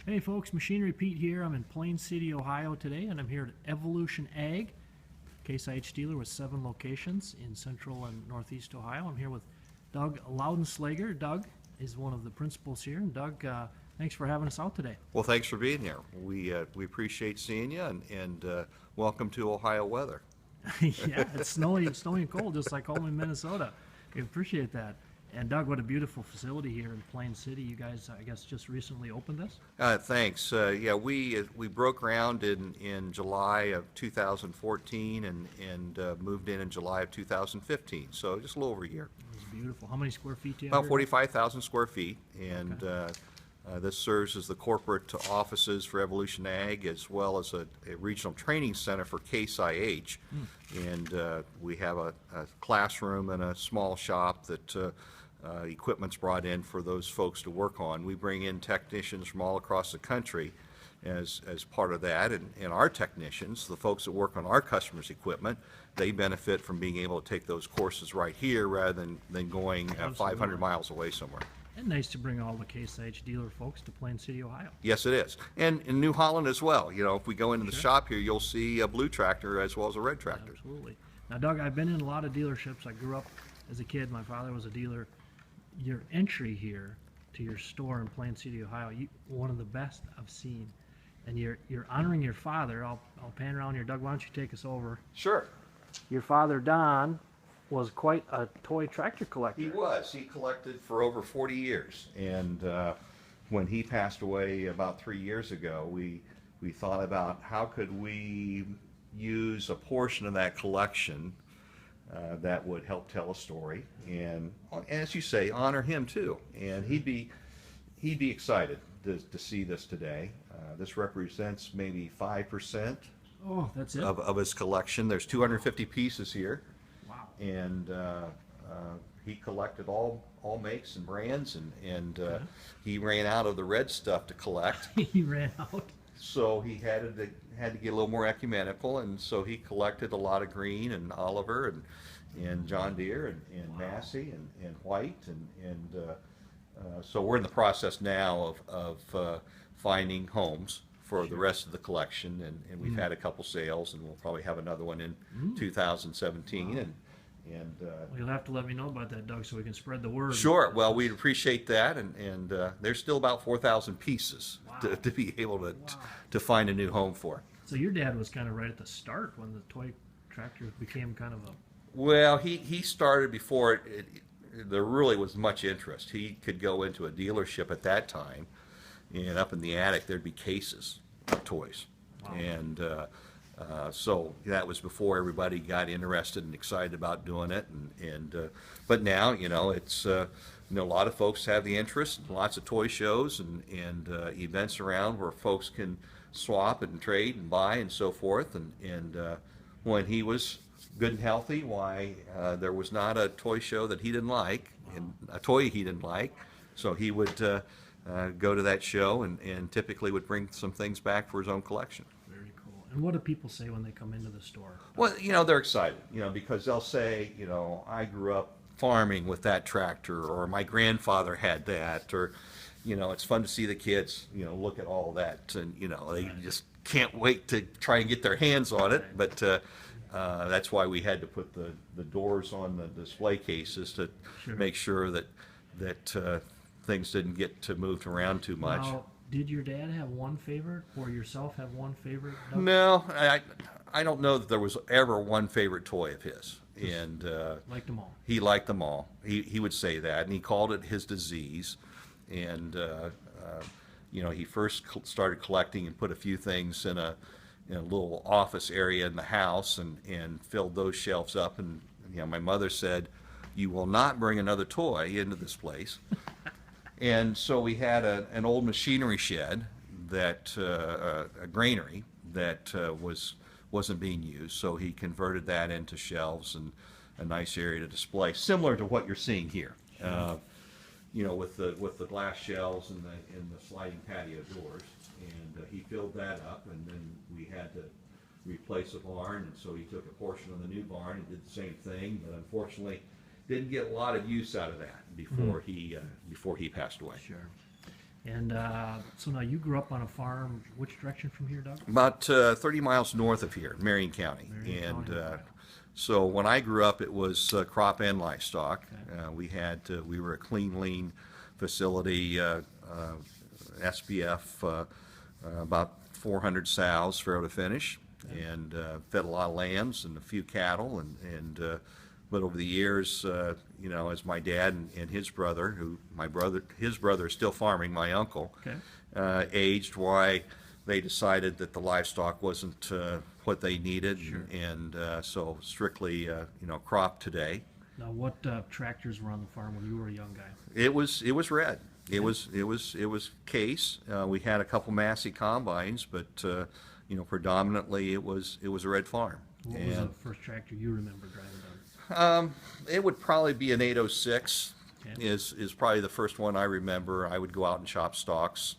Hey folks, Machinery Pete here. I'm in Plain City, Ohio today, and I'm here at Evolution Ag, CaseIH dealer with 7 locations in central and northeast Ohio. I'm here with Doug Loudenslager. Doug is one of the principals here. And Doug, thanks for having us out today. Well, thanks for being here. We appreciate seeing you, and welcome to Ohio weather. Yeah, it's snowy and cold, just like home in Minnesota. We appreciate that. And Doug, what a beautiful facility here in Plain City. You guys, I guess, just recently opened this? Thanks. Yeah, we broke ground in July of 2014 and moved in July of 2015. So just a little over a year. It's beautiful. How many square feet do you have About here? 45,000 square feet, and Okay. this serves as the corporate offices for Evolution Ag, as well as a regional training center for CaseIH. And we have a classroom and a small shop that equipment's brought in for those folks to work on. We bring in technicians from all across the country as part of that, and our technicians, the folks that work on our customers' equipment, they benefit from being able to take those courses right here rather than going 500 miles away somewhere. And nice to bring all the CaseIH dealer folks to Plain City, Ohio. Yes, it is. And in New Holland as well. You know, if we go into the Sure. shop here, you'll see a blue tractor as well as a red tractor. Absolutely. Now, Doug, I've been in a lot of dealerships. I grew up as a kid. My father was a dealer. Your entry here to your store in Plain City, Ohio, one of the best I've seen. And you're honoring your father. I'll pan around here. Doug, why don't you take us over? Sure. Your father, Don, was quite a toy tractor collector. He was. He collected for over 40 years. And when he passed away about 3 years ago, we thought about how could we use a portion of that collection that would help tell a story, and as you say, honor him too. And he'd be excited to see this today. This represents maybe 5% Oh, that's it? of his collection. There's 250 pieces here. Wow. And he collected all makes and brands, and Okay. he ran out of the red stuff to collect. He ran out. So he had to get a little more ecumenical, and so he collected a lot of Green and Oliver and John Deere and Wow. Massey and White, and so we're in the process now of finding homes for the rest of the collection, and we've had a couple sales, and we'll probably have another one in 2017. Wow. And Well, you'll have to let me know about that, Doug, so we can spread the word. sure, well, we'd appreciate that, and there's still about 4,000 pieces Wow. to be able Wow. to find a new home for. So your dad was kind of right at the start when the toy tractor became kind of a... Well, he started before there really was much interest. He could go into a dealership at that time, and up in the attic there'd be cases of toys. Wow. And so that was before everybody got interested and excited about doing it. But now, it's a lot of folks have the interest, lots of toy shows and events around where folks can swap and trade and buy and so forth. And when he was good and healthy, why, there was not a toy show that he didn't like, and a toy he didn't like. So he would go to that show and typically would bring some things back for his own collection. Very cool. And what do people say when they come into the store? Well, they're excited, because they'll say, I grew up farming with that tractor, or my grandfather had that, or, it's fun to see the kids, look at all that, and, they just can't wait to try and get their hands on it. But that's why we had to put the doors on the display cases to Sure. make sure that things didn't get moved around too much. Now, did your dad have one favorite, or yourself have one favorite, Doug? No, I don't know that there was ever one favorite toy of his, and Liked them all. he liked them all. He would say that, and he called it his disease. And he first started collecting and put a few things in a little office area in the house, and filled those shelves up. And my mother said, "You will not bring another toy into this place." And so we had an old machinery shed, that a granary that wasn't being used. So he converted that into shelves and a nice area to display, similar to what you're seeing here. With the glass shelves and the sliding patio doors, and he filled that up, and then we had to replace a barn, and so he took a portion of the new barn and did the same thing, but unfortunately didn't get a lot of use out of that before he passed away. Sure. And so now you grew up on a farm, which direction from here, Doug? About 30 miles north of here, Marion County. Marion And County, okay. so when I grew up, it was crop and livestock. Okay. We were a clean, lean facility, SPF, about 400 sows, farrow to finish, and fed a lot of lambs and a few cattle. But over the years, you know, as my dad and his brother, his brother is still farming, my uncle, Okay. aged, why they decided that the livestock wasn't what they needed, Sure. and so strictly, you know, crop today. Now, what tractors were on the farm when you were a young guy? It was red. It was Case. We had a couple Massey combines, but you know, predominantly it was a red farm. What was the first tractor you remember driving, Doug? It would probably be an 806. Okay. Is probably the first one I remember. I would go out and chop stalks